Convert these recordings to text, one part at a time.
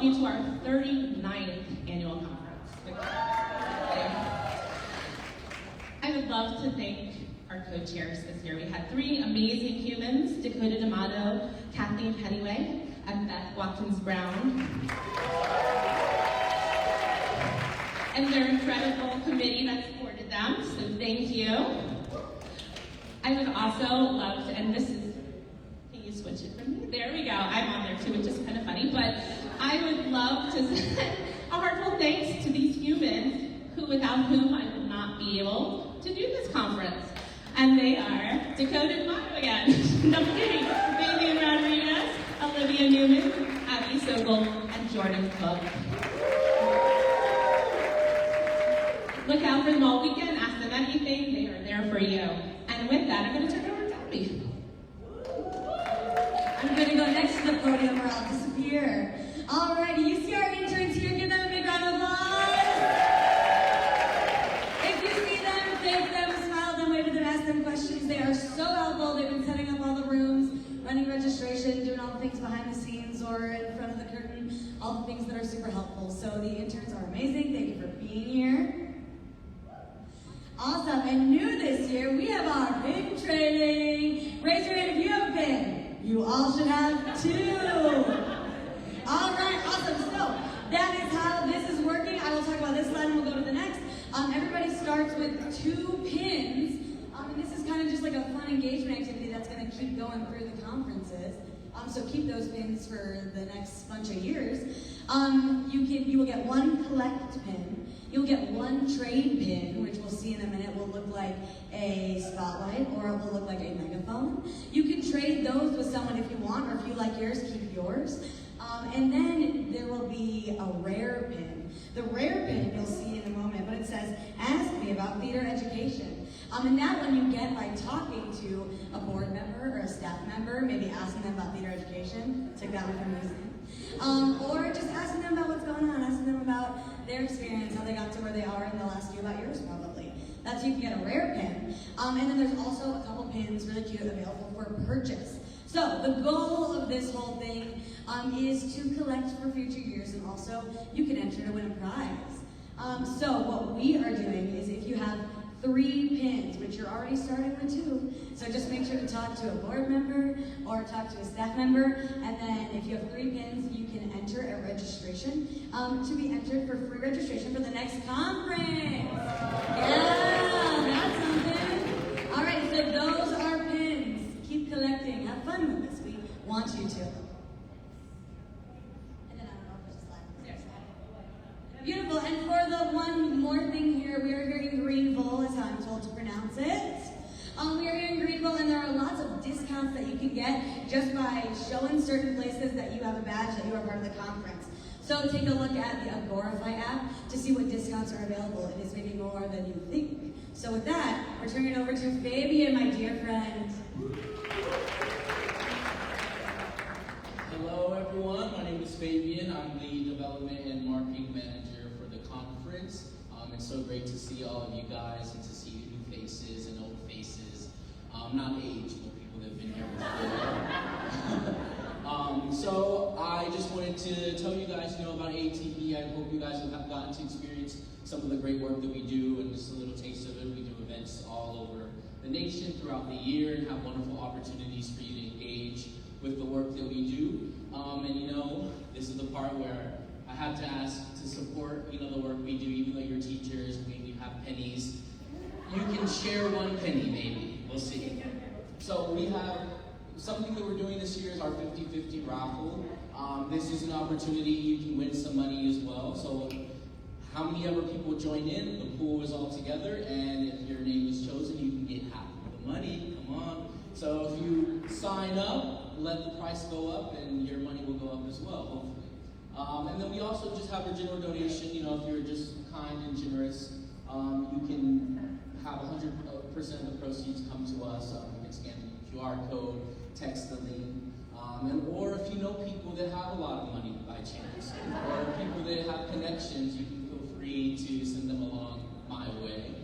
welcome you to our 39th annual conference. I would love to thank our co-chairs this year. We had three amazing humans, Dakota D'Amato, Kathleen Pettyway, and Beth Watkins-Brown. And their incredible committee that supported them, so thank you. I would also love to, and this is, can you switch it for me? There we go, I'm on there too, which is kind of funny, but I would love to send a heartfelt thanks to these humans without whom I would not be able to do this conference. And they are Dakota D'Amato again, no kidding, Vivian Rodriguez, Olivia Newman, Abby Sokol, and Jordan Cook. Look out for them all weekend, ask them anything, they are there for you. And with that, I'm going to turn it over to Abby. I'm going to go next to the podium or I'll disappear. Alrighty, you see our interns here, give them a big round of applause. If you see them, thank them, smile at them, wave at them, ask them questions. They are so helpful. They've been setting up all the rooms, running registration, doing all the things behind the scenes or in front of the curtain, all the things that are super helpful. So the interns are amazing. Thank you for being here. Awesome, and new this year, we have our pin training. Raise your hand if you have a pin. You all should have two. All right, awesome. So that is how this is working. I will talk about this slide and we'll go to the next. Everybody starts with 2 pins. And this is kind of just like a fun engagement activity that's going to keep going through the conferences. So keep those pins for the next bunch of years. You will get 1 collect pin. You'll get 1 trade pin, which we'll see in a minute will look like a spotlight or it will look like a megaphone. You can trade those with someone if you want, or if you like yours, keep yours. And then there will be a rare pin. The rare pin you'll see in a moment, but it says, ask me about theater education. And that one you get by talking to a board member or a staff member, maybe asking them about theater education. Took that one from me. Or just asking them about what's going on, asking them about their experience, how they got to where they are, and they'll ask you about yours probably. That's you can get a rare pin. And then there's also a couple pins, really cute, available for purchase. So the goal of this whole thing is to collect for future years, and also you can enter to win a prize. So what we are doing is if you have 3 pins, which you're already starting with 2, so just make sure to talk to a board member or talk to a staff member, and then if you have 3 pins, you can enter a registration to be entered for free registration for the next conference. Yeah, that's something. All right, so those are pins. Keep collecting. Have fun with this. We want you to. Beautiful, and for the one more thing here, we are here in Greenville, is how I'm told to pronounce it. We are here in Greenville, and there are lots of discounts that you can get just by showing certain places that you have a badge that you are part of the conference. So take a look at the Agorify app to see what discounts are available. It is maybe more than you think. So with that, we're turning it over to Fabian, my dear friend. Hello everyone, my name is Fabian. I'm the Development and Marketing Manager for the conference. It's so great to see all of you guys and to see new faces and old faces. Not age, but people that have been here before. So I just wanted to tell you guys, about ATHE. I hope you guys have gotten to experience some of the great work that we do, and just a little taste of it. We do events all over the nation throughout the year and have wonderful opportunities for you to engage with the work that we do. And this is the part where I have to ask to support, the work we do, even though you're teachers, maybe you have pennies. You can share 1 penny, maybe. We'll see. So we have something that we're doing this year is our 50-50 raffle. This is an opportunity you can win some money as well. So how many ever people join in? The pool is all together, and if your name is chosen, you can get half of the money. Come on. So if you sign up, let the price go up, and your money will go up as well, hopefully. And then we also just have a general donation. If you're just kind and generous, you can have 100% of the proceeds come to us. You can scan the QR code, text the link, or if you know people that have a lot of money by chance, or people that have connections, you can feel free to send them along my way.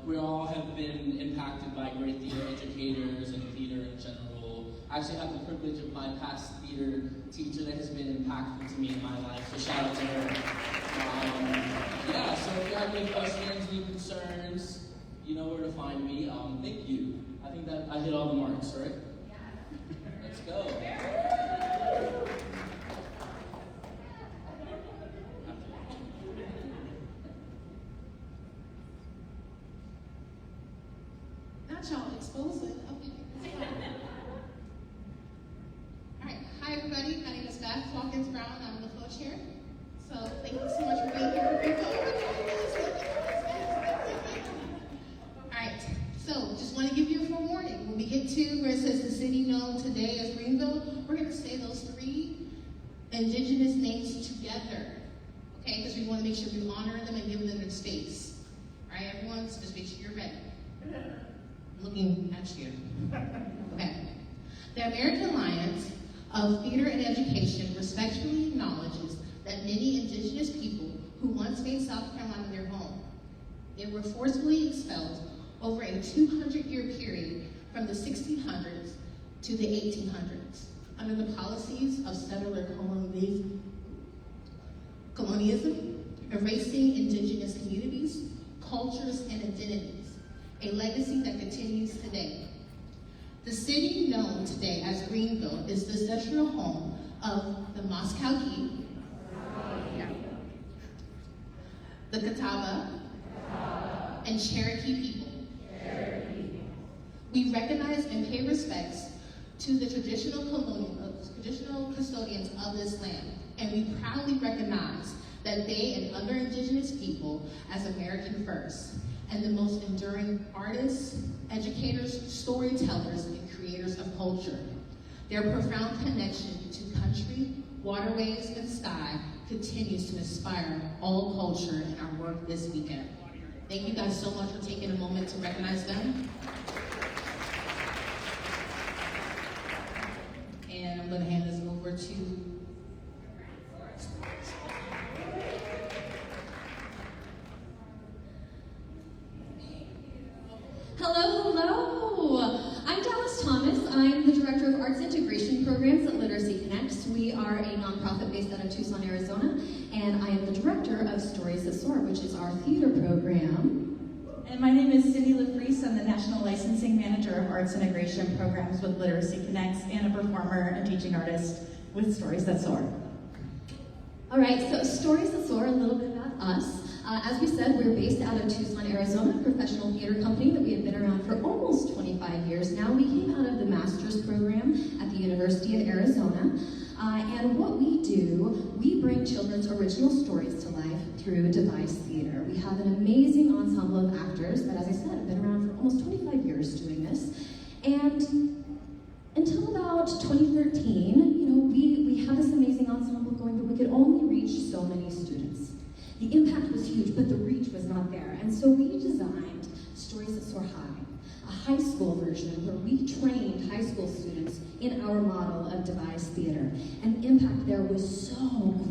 We all have been impacted by great theater educators and theater in general. I actually have the privilege of my past theater teacher that has been impactful to me in my life, so shout out to her. Yeah, so if you have any questions, any concerns, you know where to find me. Thank you. I think that I hit all the marks, right? Yeah. Let's go. Not y'all expose it. Okay. All right. Hi, everybody. My name is Beth Hopkins-Brown. I'm the co-chair. So thank you so much for being here. All right. So just want to give you a forewarning. When we get to where it says the city known today as Greenville, we're going to say those 3 indigenous names together. Okay? Because we want to make sure we honor them and give them their space. All right, everyone? So just make sure you're ready. Looking at you. Okay. The American Alliance of Theater and Education respectfully acknowledges that many indigenous people who once made South Carolina their home, they were forcibly expelled over a 200-year period from the 1600s to the 1800s under the policies of settler colonialism, erasing indigenous communities, cultures, and identities, a legacy that continues today. The city known today as Greenville is the ancestral home of the Muskogee, the Catawba, and Cherokee people. We recognize and pay respects to the traditional custodians of this land, and we proudly recognize that they and other indigenous people as American first, and the most enduring artists, educators, storytellers, and creators of culture. Their profound connection to country, waterways, and sky continues to inspire all culture in our work this weekend. Thank you guys so much for taking a moment to recognize them. And I'm going to hand this over to Hello. I'm Dallas Thomas. I'm the Director of Arts Integration Programs at Literacy Connects. We are a nonprofit based out of Tucson, Arizona, and I am the Director of Stories That Soar, which is our theater program. And my name is Cindy LaFreese. I'm the National Licensing Manager of Arts Integration Programs with Literacy Connects and a performer and teaching artist with Stories That Soar. All right, so Stories That Soar, a little bit about us. As we said, we're based out of Tucson, Arizona, a professional theater company that we have been around for almost 25 years now. We came out of the master's program at the University of Arizona. And what we do, we bring children's original stories to life through device theater. We have an amazing ensemble of actors that, as I said, have been around for almost 25 years doing this. And until about 2013, we had this amazing ensemble going, but we could only reach so many students. The impact was huge, but the reach was not there. And so we designed Stories That Soar High, a high school version where we trained high school students in our model of devised theater. And the impact there was so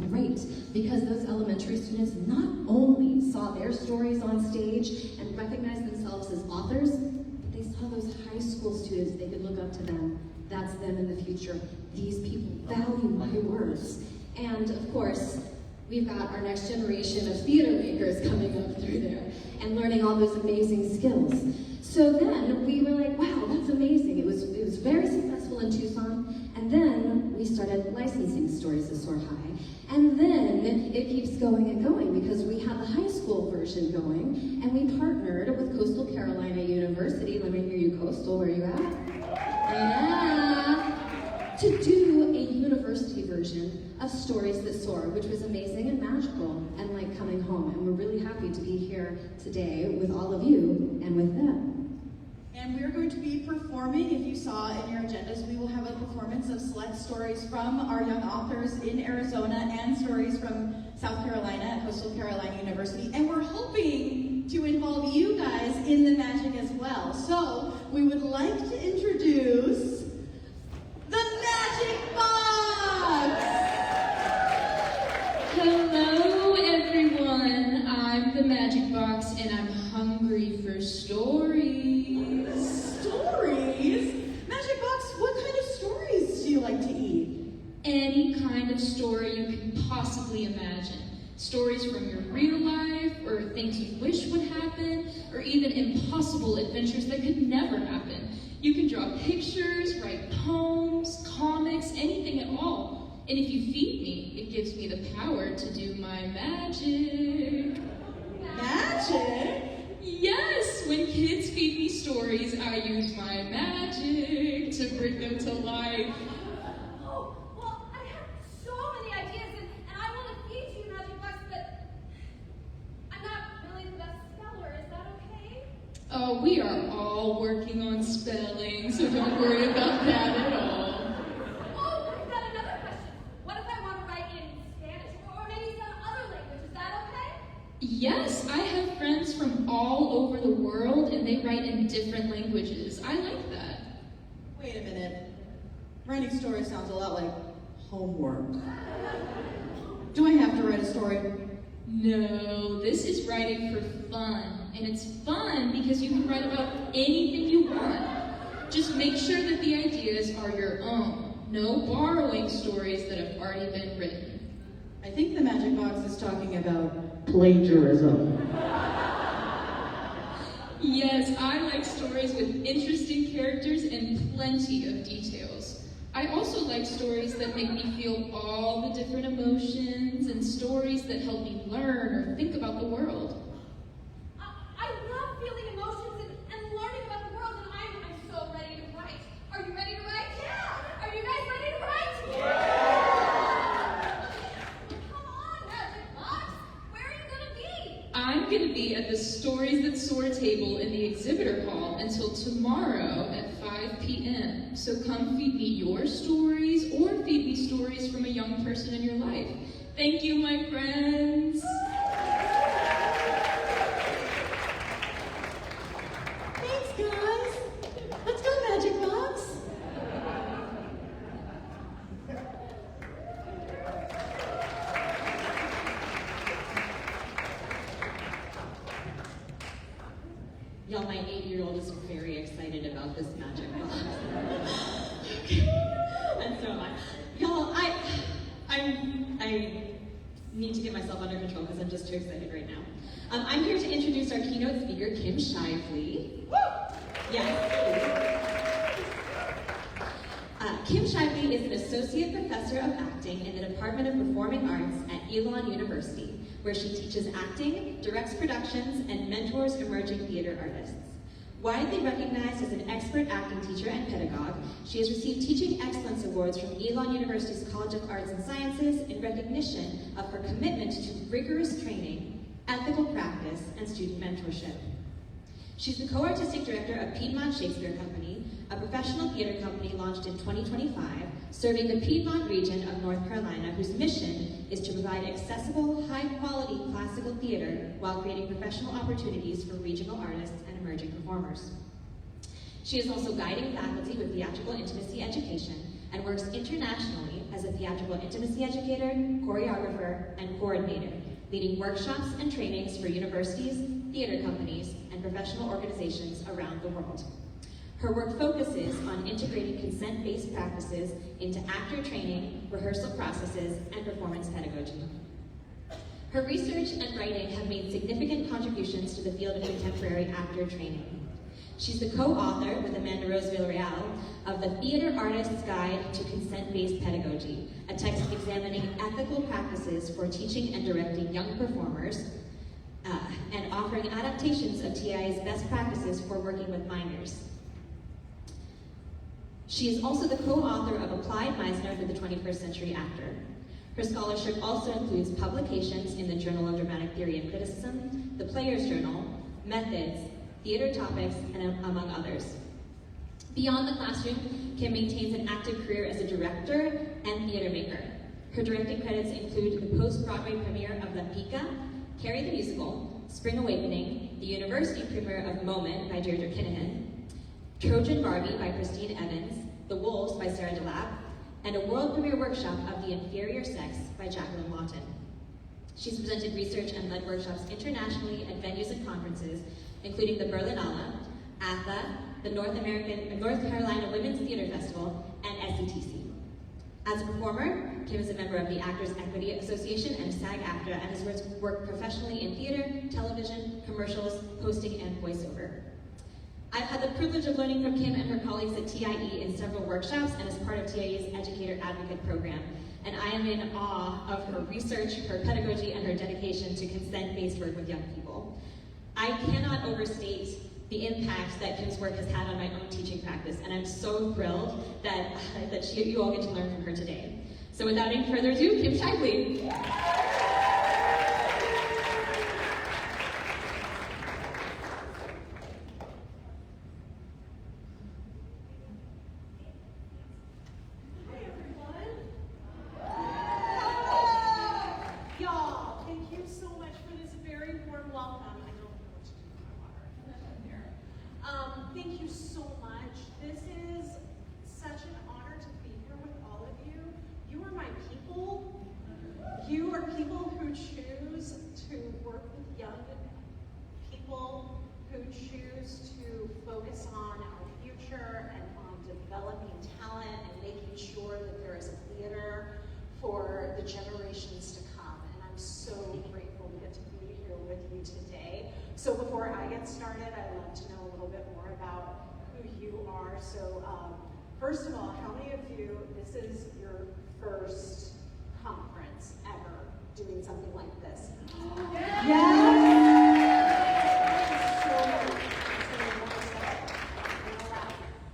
great because those elementary students not only saw their stories on stage and recognized themselves as authors, but they saw those high school students, they could look up to them. That's them in the future. These people value my words. And of course, we've got our next generation of theater makers coming up through there and learning all those amazing skills. So then we were like, wow, that's amazing. It was very successful in Tucson. And then we started licensing Stories That Soar High. And then it keeps going and going because we have the high school version going, and we partnered with Coastal Carolina University. Let me hear you, Coastal, where are you at? Yeah. To do a university version of Stories That Soar, which was amazing and magical and like coming home. And we're really happy to be here today with all of you and with them. And we're going to be performing, if you saw in your agendas, we will have a performance of select stories from our young authors in Arizona and stories from South Carolina at Coastal Carolina University. And we're hoping to involve you guys in the magic as well. So we would like to introduce the Magic Box! Hello everyone, I'm the Magic Box and I'm hungry for stories. Stories? Magic Box, what kind of stories story you can possibly imagine. Stories from your real life, or things you wish would happen, or even impossible adventures that could never happen. You can draw pictures, write poems, comics, anything at all. And if you feed me, it gives me the power to do my magic. Magic? Yes, when kids feed me stories, I use my magic to bring them to life. Oh, well, I have so many ideas, and I want to feed you Magic Box, but I'm not really the best speller. Is that okay? Oh, we are all working on spelling, so don't worry about that at all. Oh, I've got another question. What if I want to write in Spanish or maybe some other language? Is that okay? Yes, I have friends from all over the world, and they write in different languages. I like that. Wait a minute. Writing stories sounds a lot like homework. Do I have to write a story? No, this is writing for fun. And it's fun because you can write about anything you want. Just make sure that the ideas are your own. No borrowing stories that have already been written. I think the Magic Box is talking about plagiarism. Yes, I like stories with interesting characters and plenty of details. I also like stories that make me feel all the different emotions and stories that help me learn or think about the world. I love feeling emotions and learning about the world, and I'm so ready to write. Are you ready to write? Yeah! Are you guys ready to write? Yeah! Come on, Magic Box! Where are you gonna be? I'm going to be at the Stories That Soar table in the exhibitor hall until tomorrow at 5 p.m. So come feed me your stories or feed me stories from a young person in your life. Thank you, my friends. Thanks, guys. Let's go, Magic Box. Y'all, my 8-year-old is very excited about this Magic Box. And so am I. Y'all, I need to get myself under control because I'm just too excited right now. I'm here to introduce our keynote speaker, Kim Shively. Yes, Kim Shively is an associate professor of acting in the Department of Performing Arts at Elon University, where she teaches acting, directs productions, and mentors emerging theater artists. Widely recognized as an expert acting teacher and pedagogue, she has received Teaching Excellence Awards from Elon University's College of Arts and Sciences in recognition of her commitment to rigorous training, ethical practice, and student mentorship. She's the co-artistic director of Piedmont Shakespeare Company, a professional theater company launched in 2025, serving the Piedmont region of North Carolina, whose mission is to provide accessible, high-quality classical theater while creating professional opportunities for regional artists and emerging performers. She is also guiding faculty with Theatrical Intimacy Education and works internationally as a theatrical intimacy educator, choreographer, and coordinator, leading workshops and trainings for universities, theater companies, and professional organizations around the world. Her work focuses on integrating consent-based practices into actor training, rehearsal processes, and performance pedagogy. Her research and writing have made significant contributions to the field of contemporary actor training. She's the co-author with Amanda Rose Villarreal of The Theater Artist's Guide to Consent-Based Pedagogy, a text examining ethical practices for teaching and directing young performers, and offering adaptations of TI's best practices for working with minors. She is also the co-author of Applied Meisner for the 21st Century Actor. Her scholarship also includes publications in the Journal of Dramatic Theory and Criticism, the Players Journal, Methods, Theater Topics, and among others. Beyond the classroom, Kim maintains an active career as a director and theater maker. Her directing credits include the post-Broadway premiere of La Pica, Carrie the Musical, Spring Awakening, the university premiere of Moment by Deirdre Kinahan, Trojan Barbie by Christine Evans, The Wolves by Sarah DeLappe, and a world premiere workshop of The Inferior Sex by Jacqueline Lawton. She's presented research and led workshops internationally at venues and conferences, including the Berlinale, ATHE, the North Carolina Women's Theater Festival, and SETC. As a performer, Kim is a member of the Actors Equity Association and SAG-AFTRA and has worked professionally in theater, television, commercials, hosting, and voiceover. I've had the privilege of learning from Kim and her colleagues at TIE in several workshops and as part of TIE's Educator Advocate program. And I am in awe of her research, her pedagogy, and her dedication to consent-based work with young people. I cannot overstate the impact that Kim's work has had on my own teaching practice, and I'm so thrilled that you all get to learn from her today. So without any further ado, Kim Shively. Thank you so much. This is such an honor to be here with all of you. You are my people. You are people who choose to work with young people, who choose to focus on our future and on developing talent and making sure that there is a theater for the generations to come. And I'm so grateful to get to be here with you today. So before I get started, I'd love to know a little bit more about who you are. So first of all, how many of you, this is your first conference ever doing something like this?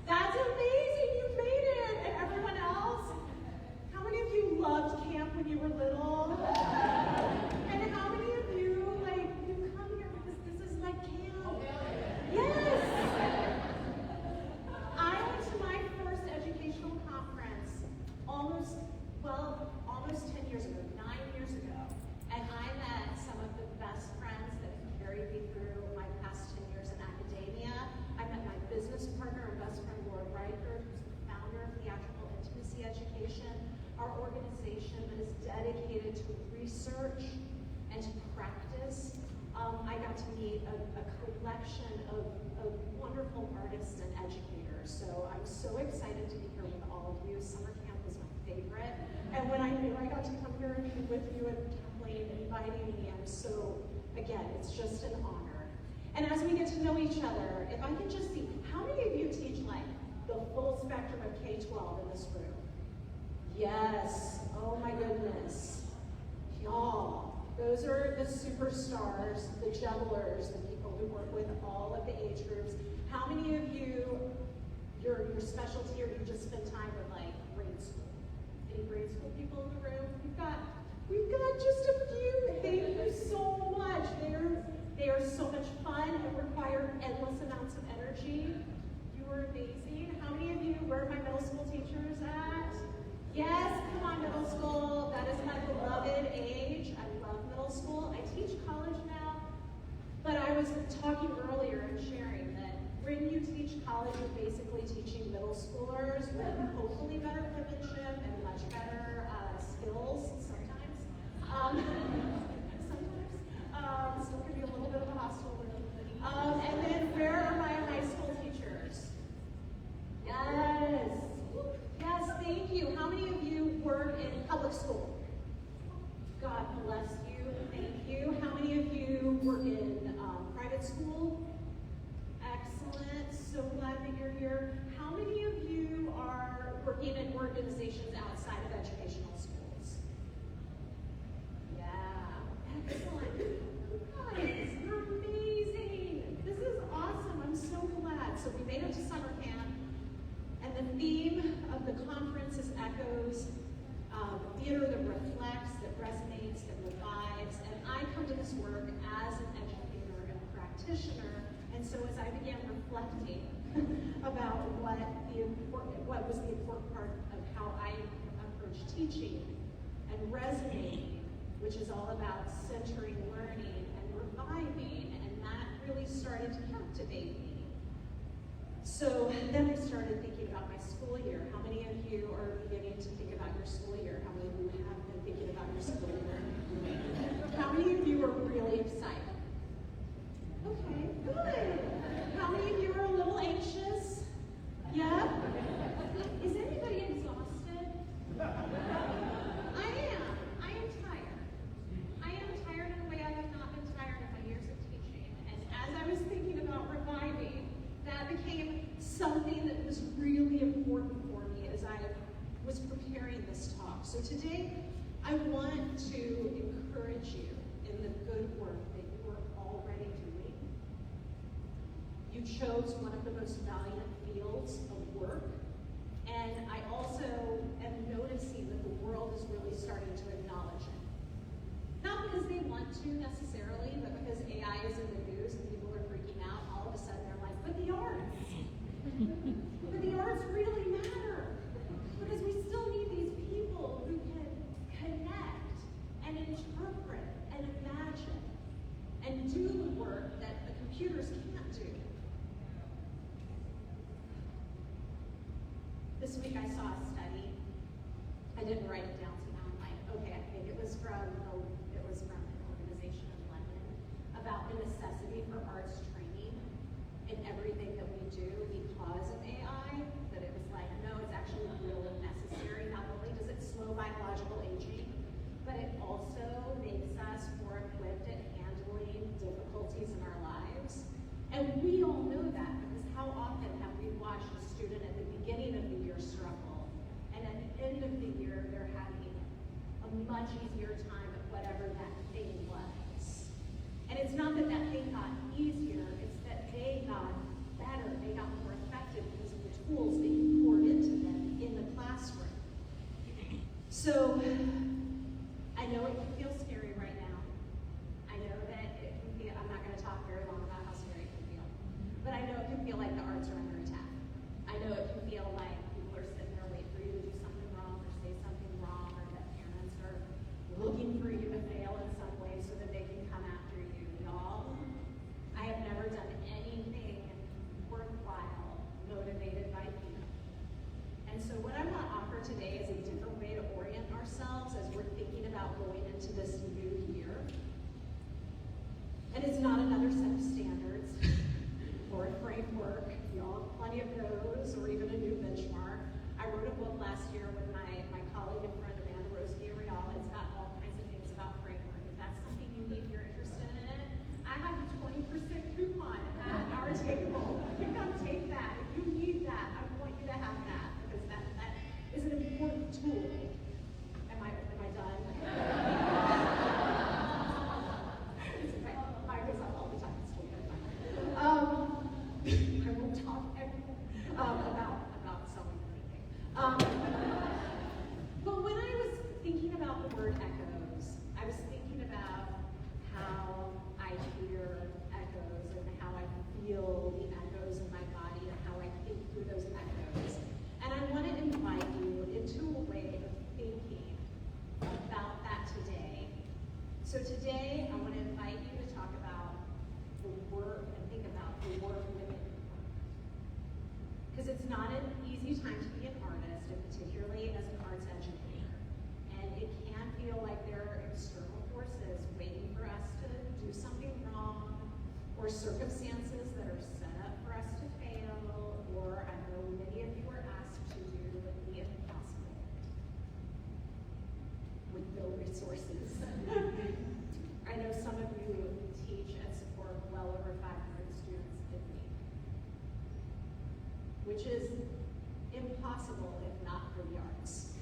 That's amazing, you made it! And everyone else? How many of you loved camp when you were little? And how many of you, you come here because this is like camp? Yes! I went to my first educational conference almost 10 years ago, 9 years ago. And I met some of the best friends that have carried me through my past 10 years in academia. I met my business partner and best friend, Laura Reichert, who's the founder of Theatrical Intimacy Education, our organization that is dedicated to research and to practice. I got to meet a collection of wonderful artists and educators. So I'm so excited to be here with all of you. Summer camp was my favorite. And when I knew I got to come here and be with you and Kathleen inviting me, I'm so, again, it's just an honor. And as we get to know each other, if I can just see, how many of you teach the full spectrum of K-12 in this room? Yes, oh my goodness. Y'all, those are the superstars, the jugglers, the people who work with all of the age groups. How many of you, your specialty, or you just spend time with grade school? Any grade school people in the room? We've got just a few. Thank you so much. They are so much fun and require endless amounts of energy. You are amazing. How many of you, where are my middle school teachers at? Yes, come on, middle school. That is my beloved age. I love middle school. I teach college now, but I was talking earlier and sharing that when you teach college, you're basically teaching middle schoolers with hopefully better penmanship and much better skills sometimes. Still can be a little bit of a hostile room. And then where are my high school teachers? Yes. Yes, thank you. How many of you work in public school? God bless you. Thank you. How many of you work in private school? Excellent. So glad that you're here. How many of you are working in organizations outside of educational schools? Yeah. Excellent. Guys, you're amazing. This is awesome. I'm so glad. So we made it to summer camp, and the theme of the conference is echoes, theater that reflects, that resonates, that revives. And I come to this work as an educator and a practitioner. And so as I began reflecting about what was the important part of how I approach teaching and resonating, which is all about centering learning and reviving, and that really started to captivate me. So then I started thinking about my school year. How many of you are beginning to think about your school year? How many of you have been thinking about your school year? How many of you are really excited? Okay, good. How many of you are a little anxious? Yeah? Is anybody exhausted? today, I want to encourage you in the good work that you are already doing. You chose one of the most valiant fields of work, and I also am noticing that the world is really starting to acknowledge it. Not because they want to necessarily, but because AI is in the news and people are freaking out. All of a sudden they're like, but the arts. But the arts really matter. Because we still need these people who can connect and interpret and imagine and do the work that the computers can't do. This week I saw a study. I didn't write it down, so now I'm like, okay, I think it was from an organization in London about the necessity for arts training in everything that we do because of AI. That it was like, no, it's actually really necessary. Not only does it slow biological aging, but it also makes us more equipped at handling difficulties in our lives. And we all know that because how often have we watched a student at the beginning of the year struggle, and at the end of the year they're having a much easier time at whatever that thing was. And it's not that that thing got easier, it's that they got better, they got more effective because of the tools that you poured into them in the classroom. So, I know it can feel scary right now. I know that it can feel, I'm not going to talk very long about how scary it can feel, but I know it can feel like the arts are under attack. I know it can feel like people are sitting there waiting for you to do something wrong or say something wrong, or that parents are looking for you to fail in some way so that they can come after you. Y'all, I have never done anything worthwhile motivated by fear. And so what I want to offer today is a different way to orient ourselves as we're thinking about going into this new year. And it's not another set of standards or a framework. Y'all have plenty of those, or even a new benchmark. I wrote a book last year with my colleague and friend Amanda Rose-Gabriel. It's got all kinds of things about framework. If that's something you need, you're interested in it, I have a 20% coupon at our table. You come take that. If you need that, I want you to have that, because that is an important tool. Am I done? I goes up all the time. It's totally fine. I won't talk about selling anything. But when I was thinking about the word echoes, I was thinking about how I hear echoes and how I feel the echoes in my body and how I think through those echoes. And I want to invite you into a way of thinking about that today. So today, I want to invite you to talk about the work and think about the work within. Because it's not an easy time to be an artist, and particularly as an arts educator. And it can feel like there are external forces waiting for us to do something wrong, or circumstances that are set up for us to fail, or I know many of you are asked to do the impossible with no resources. I know some of you teach and support well over 500 students in need, which is impossible if not for the arts.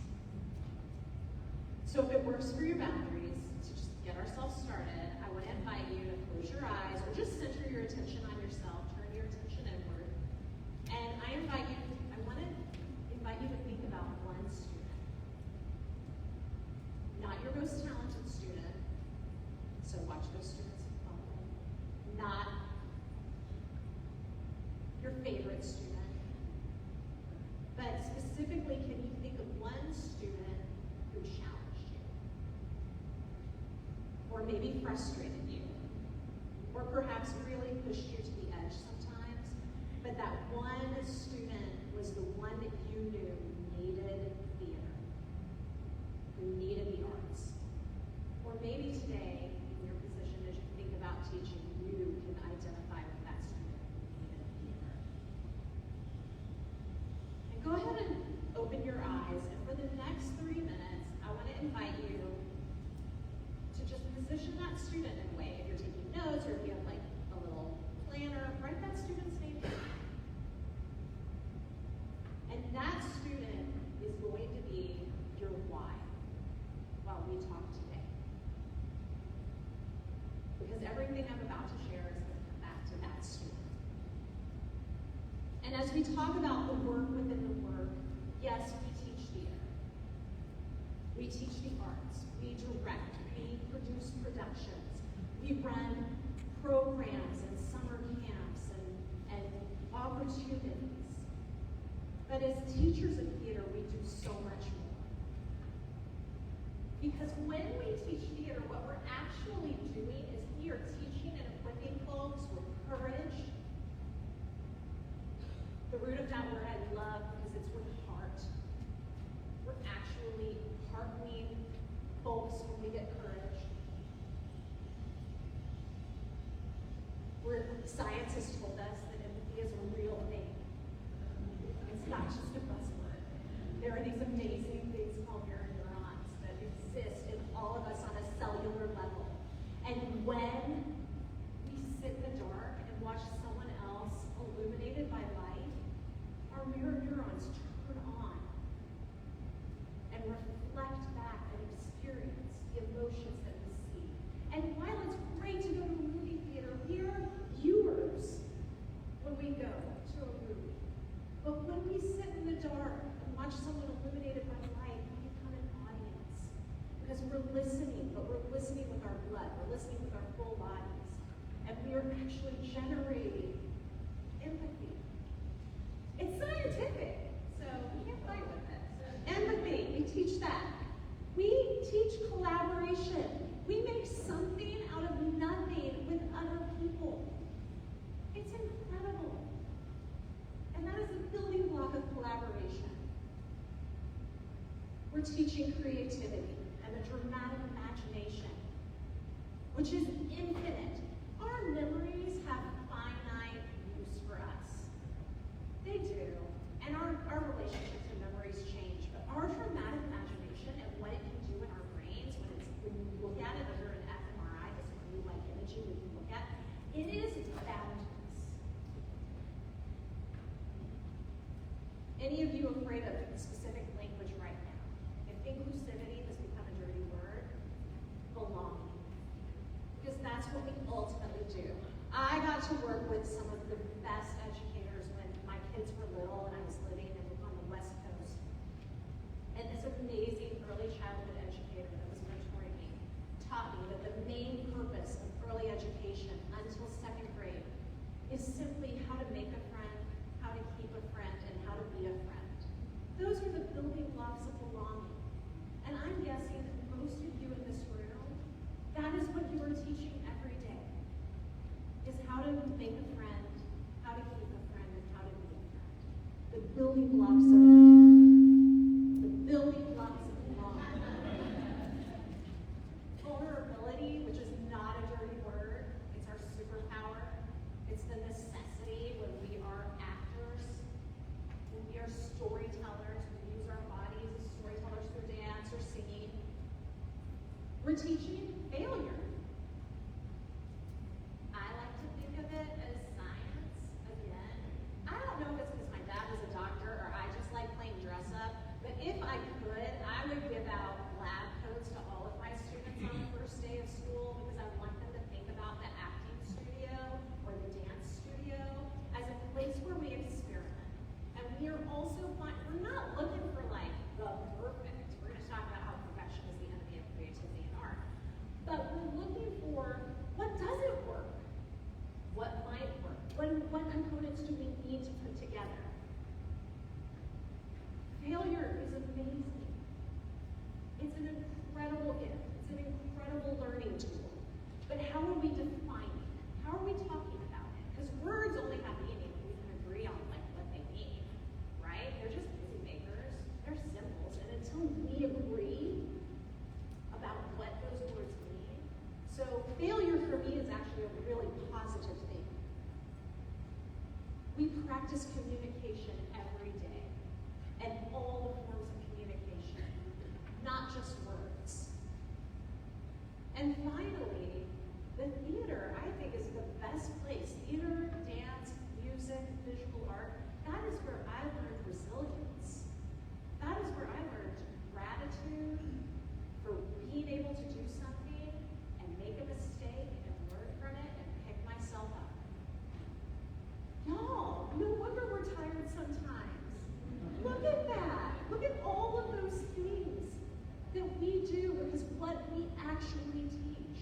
So if it works for your boundaries, to just get ourselves started, I want to invite you to close your eyes or just center your attention on yourself, turn your attention inward. And I want to invite you to think about one student. Not your most talented student, so watch those students follow. Not your favorite student, but specifically, can you think of one student who challenged you? Or maybe frustrated you? Or perhaps really pushed you to the edge sometimes? But that one student was the one that you knew needed theater, who needed the arts. Or maybe today, in your position as you think about teaching, you can identify with that student who needed theater. And go ahead and open your eyes, and for the next 3 minutes, I want to invite you to just position that student in a way. If you're taking notes, or if you have like a little planner, write that student's name down. And that student is going because everything I'm about to share is going to come back to that story. And as we talk about the work within the work, yes, we teach theater. We teach the arts. We direct. We produce productions. We run programs and summer camps and opportunities. But as teachers of theater, we do so much more. Because when we teach theater, what we're actually doing is we are teaching and equipping folks with courage. The root of that word I love because it's with heart. We're actually heartening folks when we get courage. Science has told us that empathy is a real thing. It's not just a buzzword. There are these amazing things called mirror neurons that exist in all of us on a cellular level. And when we sit in the dark and watch someone else illuminated by light, our mirror neurons turn on and reflect back and experience the emotions that we see. And while it's great to go to a movie theater, we are viewers when we go to a movie. But when we sit in the dark and watch someone illuminated by light, we become an audience. Because we're listening, but we're listening with our blood. We're listening with our full bodies. And we are actually generating empathy. It's scientific, so we can't fight with it. Empathy, we teach that. We teach collaboration. We make something out of nothing with other people. It's incredible. And that is a building block of collaboration. We're teaching creativity and a dramatic imagination, which is infinite. Our memories have finite use for us. They do. And our relationships and memories change. But our dramatic imagination and what it can do in our brains when you look at it under an fMRI, this blue light imaging we can look at, it is boundless. Any of you afraid of specific language right now? If inclusivity has become a dirty word, belonging. Because that's what we ultimately do. I got to work with some of the best educators when my kids were little and I was living on the West Coast. And this amazing early childhood educator that was mentoring me taught me that the main purpose of early education until second grade is simply how to make a friend, how to keep a friend, and how to be a friend. Those are the building blocks of belonging. And I'm guessing that most of you in this room, that is what you are teaching every day, is how to make a friend, how to keep a friend, and how to be a friend. The building blocks of belonging. Vulnerability, which is not a dirty word, it's our superpower. It's the necessity when we are actors, when we are storytellers, we use our bodies as storytellers through dance or singing. We're teaching failure. I like to think of it as science, again. I don't know if it's because my dad was a doctor or I just like playing dress up, but if I could, I would give out lab coats to all of my students on the first day of school because I want them to think about the acting studio or the dance studio as a place where we experiment. And we are also, we're not looking for like the perfect. We're going to talk about how perfection is the enemy of creativity and art. But we're looking for what doesn't work, what might work, what components do we need to put together. Failure is amazing. It's an incredible gift. It's an incredible learning tool. But how are we defining it? How are we talking about it? Because words only have meaning when we can agree on like what they mean, right? They're just busy makers. They're symbols. And until we agree about what those words mean, so failure for me is actually a really positive thing. We practice communication every day, and all the forms of communication, not just words. And finally, the theater, I think, is the best place. Theater, dance, music, visual art, that is where I learned resilience. That is where I learned gratitude for being able to do something and make a mistake and learn we do, because what we actually teach.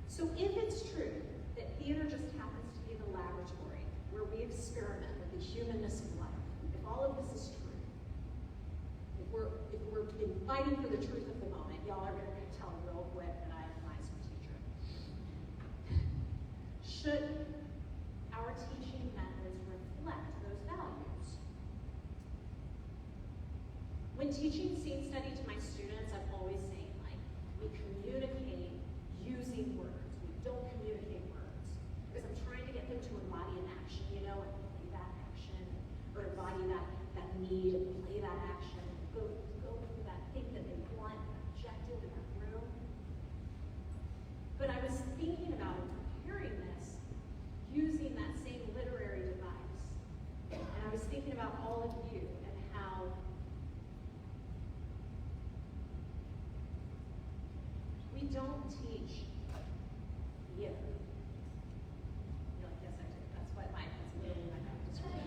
So if it's true that theater just happens to be the laboratory where we experiment with the humanness of life, if all of this is true, if we're fighting for the truth of the moment, y'all are going to tell real quick that I'm a Meisner teacher. Should our teaching methods reflect those values? When teaching scene study to my students, I'm always saying, like, we communicate using words. We don't communicate words. Because I'm trying to get them to embody an action, and play that action, or embody that need, and play that action, go for that thing that they want, that objective in that room. But I was thinking about and preparing this using that same literary device. And I was thinking about all of you and how we don't teach theater. You're like, yes, I do. That's what that's literally my description.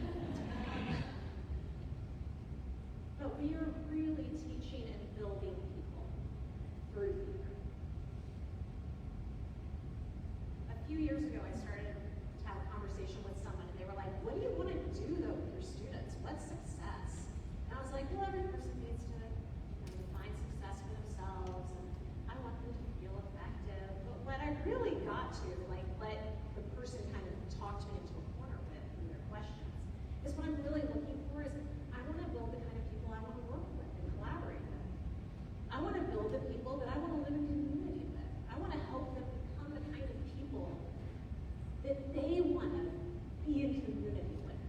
But we are really teaching and building people through theater. A few years ago, I started to have a conversation with someone, and they were like, what do you want to do, though, with your students? What's success? And I was like, well, every person needs to define success for themselves, and I want them to feel effective. But what I really got to, like, let the person kind of talk to me into a corner with through their questions, is what I'm really looking for is I want to build the kind of people I want to work with and collaborate with. I want to build the people that I want to live in community with. I want to help them become the kind of people that they want to be in community with.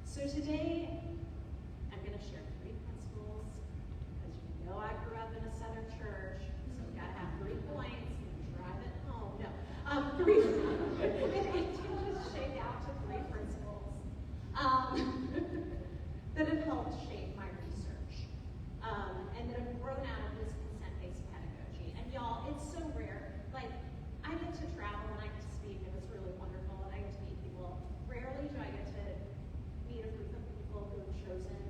So today, I'm going to share 3 principles, because you know I grew up in a Southern church, so we've got to have 3 points and drive it home. No, 3. It just shake out to 3 principles that have helped shape my research and that have grown out of this consent-based pedagogy. And y'all, it's so rare. Like, I get to travel and I get to speak, and it's really wonderful, and I get to meet people. Rarely do I get to meet a group of people who have chosen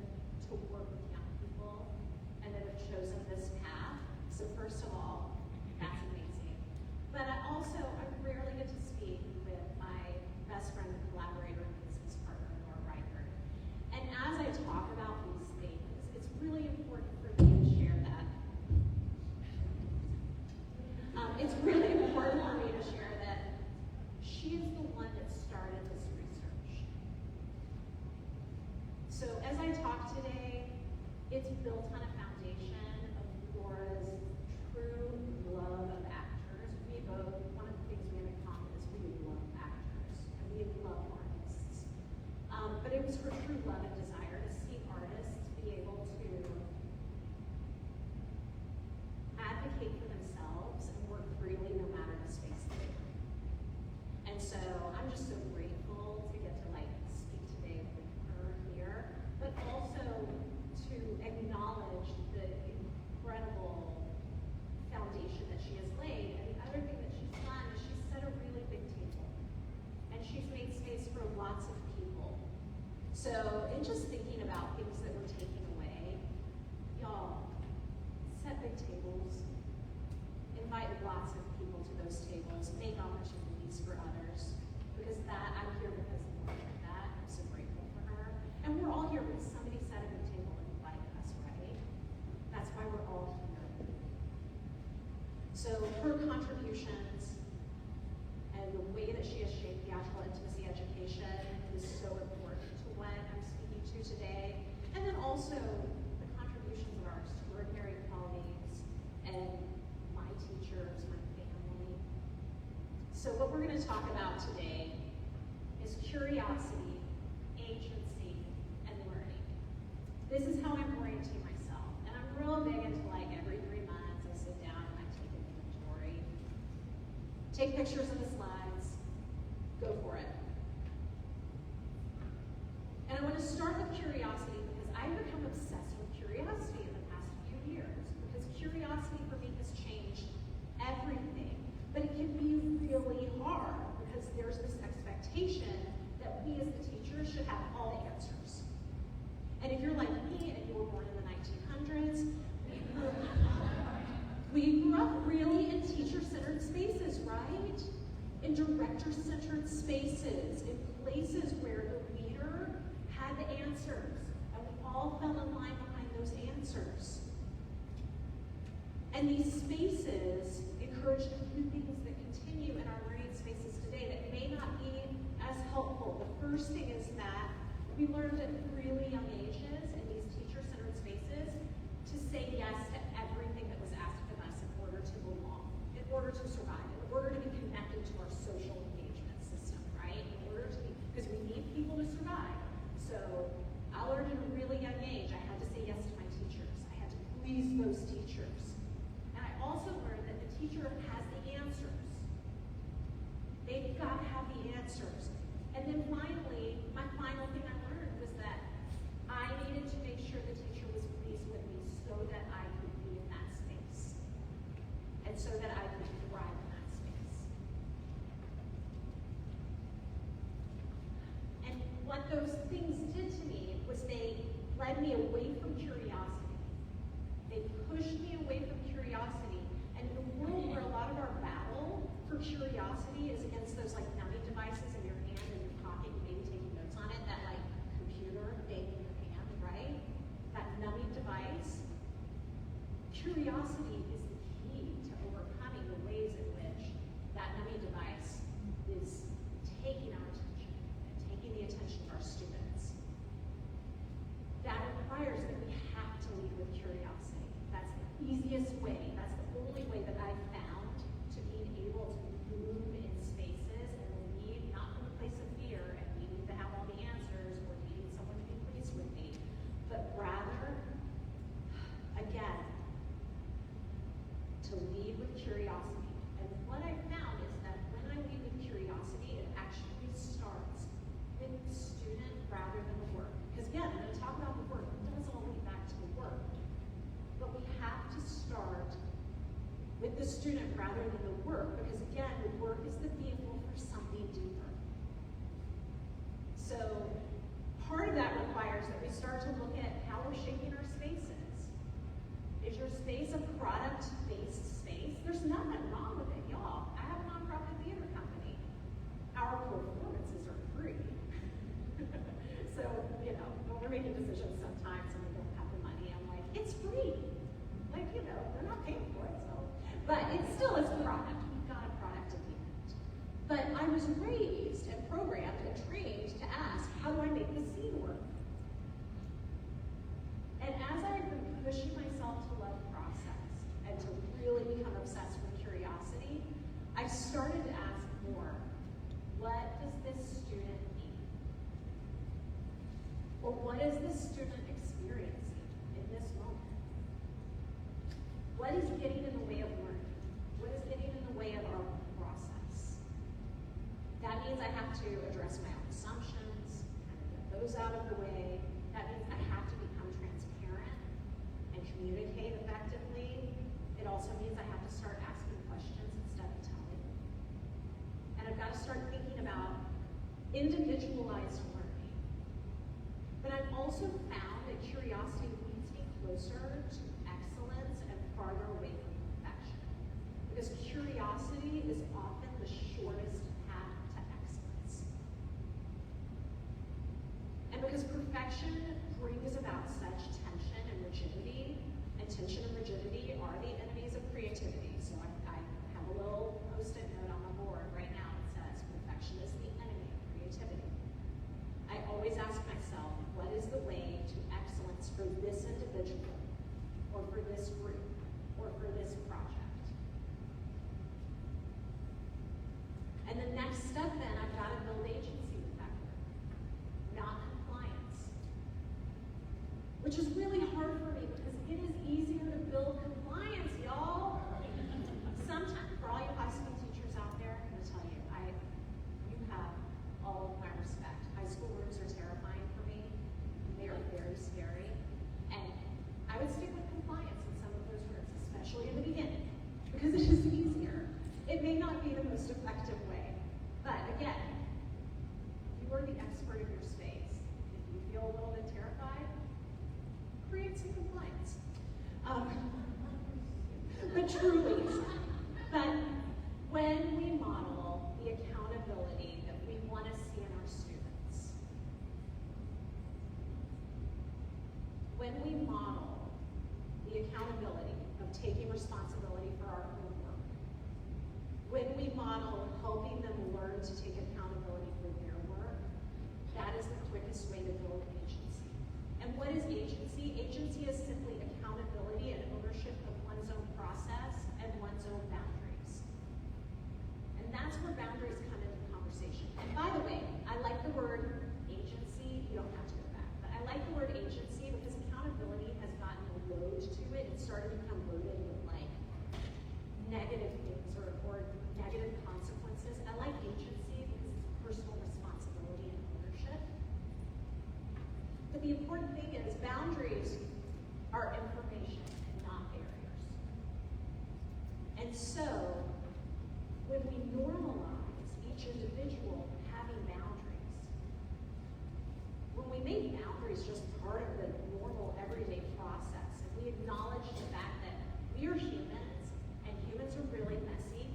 to work with young people and that have chosen this path. So first of all, that's amazing. But I rarely get to speak with my best friend and collaborator and business partner, Nora Reichert. And as I talk about these things, it's really important for me to share that. It's really important for me to share that she is the one that started this research. So as I talk today, it's built on a foundation of Laura's true love of actors. One of the things we have in common is we love actors and we love artists. But it was her true love and desire to see artists be able to advocate for themselves and work freely no matter the space they're in. And so I'm just so grateful to get to speak today with her here, but also to acknowledge the incredible foundation that she has laid. And the other thing that she's done is she's set a really big table. And she's made space for lots of people. So in just thinking about things that we're taking away, y'all, set big tables, invite lots of people to those tables, make opportunities for others, because I'm here because of Laura did that. I'm so grateful for her. And we're all here because somebody set a big table and invited us, right? That's why we're all here. So her contributions and the way that she has shaped theatrical intimacy education is so important to what I'm speaking to today. And then also the contributions of our extraordinary colleagues and my teachers, my family. So what we're going to talk about today is curiosity, agency, and learning. This is how I'm orienting myself. And I'm real big into every 3 months I sit down and I take an inventory. Take pictures of the slides, go for it. And I want to start with curiosity because I've become obsessed with curiosity in the past few years, because curiosity for me has changed everything. But it can be really hard because there's this expectation that we as the teachers should have all the answers. if you're like me and you were born in the 1900s, we grew up really in teacher-centered spaces, right? In director-centered spaces, in places where the leader had the answers, and we all fell in line behind those answers. And these spaces encouraged a few things that continue in our learning spaces today that may not be as helpful. The first thing is that we learned at really young ages in these teacher-centered spaces to say yes to everything that was asked of us in order to belong, in order to survive, in order to be connected to our social engagement system, right? In order to be, because we need people to survive. So I learned at a really young age, I had to say yes to my teachers. I had to please those teachers. And I also learned that the teacher has the answers. They've got to have the answers. And then finally, my final thing I learned was that I needed to make sure the teacher was pleased with me so that I could be in that space. And so that I could thrive in that space. And what those things did to me was they led me away from curiosity. They pushed me away from curiosity. And in a world where a lot of our battle for curiosity is against those like numbing devices in your hand and your pocket, you maybe taking notes on it, that like computer thing in your hand, right? That numbing device. Curiosity is the key to overcoming the ways in which that numbing device is taking our attention and taking the attention of our students. That requires that we have to lead with curiosity. That's the easiest way. That's the only way that I've found to being able to move in spaces and lead not from a place of fear and needing to have all the answers or needing someone to be pleased with me, but rather, again, to lead with curiosity. And what I found is that when I lead with curiosity, it actually starts with the student rather than the work. Because again, I'm going to talk about the work. It does all lead back to the work. But we have to start with the student rather than the work, because again, the work is the vehicle for something deeper. So part of that requires that we start to look at how we're shaping our spaces. Is your space a product-based space? There's nothing wrong with it, y'all. I have a nonprofit theater company. Our performances are free. So, you know, when we're making decisions sometimes and we don't have the money, I'm like, it's free. Like, you know, they're not paying for it, so. But it still is a product. We've got a product at the end. But I was raised and programmed and trained to ask, how do I make the scene work? And as I've been pushing myself to love process and to really become obsessed with curiosity, I started to ask more, what does this student need? Or what is this student experiencing in this moment? What is getting in the way of learning? What is getting in the way of our process? That means I have to address my own assumptions, kind of get those out of the way. That means I have to become transparent and communicate effectively. It also means I have to start asking questions instead of telling. And I've got to start thinking about individualized learning. But I've also found that curiosity leads me closer to excellence and farther away from perfection. Because curiosity is often the shortest path to excellence. And because perfection brings about such tension and rigidity, and tension and rigidity are the enemies of creativity. So I have a little post-it note on my board right now that says, perfection is the enemy of creativity. I always ask myself, what is the way to excellence for this individual, or for this group, or for this project? And the next step then, I've got to build agency with that group, not compliance. Which is really hard for me because it is easier to build compliance, y'all. Sometimes, for all you high school teachers out there, I'm gonna tell you, you have all of my respect. High school rooms are terrifying for me. They are very scary. And I would stick with compliance in some of those rooms, especially in the beginning, because it is easier. It may not be the most effective way, but again, you are the expert of your space. If you feel a little bit terrified, get some compliance. But truly, but when we model the accountability that we want to see in our students, when we model the accountability of taking responsibility for our own work, when we model helping them learn to take accountability for their work, that is the quickest way to build agency. And what is agency? Agency is simply accountability and ownership of one's own process and one's own boundaries. And that's where boundaries come into the conversation. And by the way, I like the word agency. You don't have to go back, but I like the word agency because accountability has gotten a load to it. It started to become loaded with like negative things or negative consequences. I like agency because it's personal responsibility and ownership. But the important thing is boundaries are information and not barriers. And so, when we normalize each individual having boundaries, when we make boundaries just part of the normal everyday process, and we acknowledge the fact that we are humans, and humans are really messy,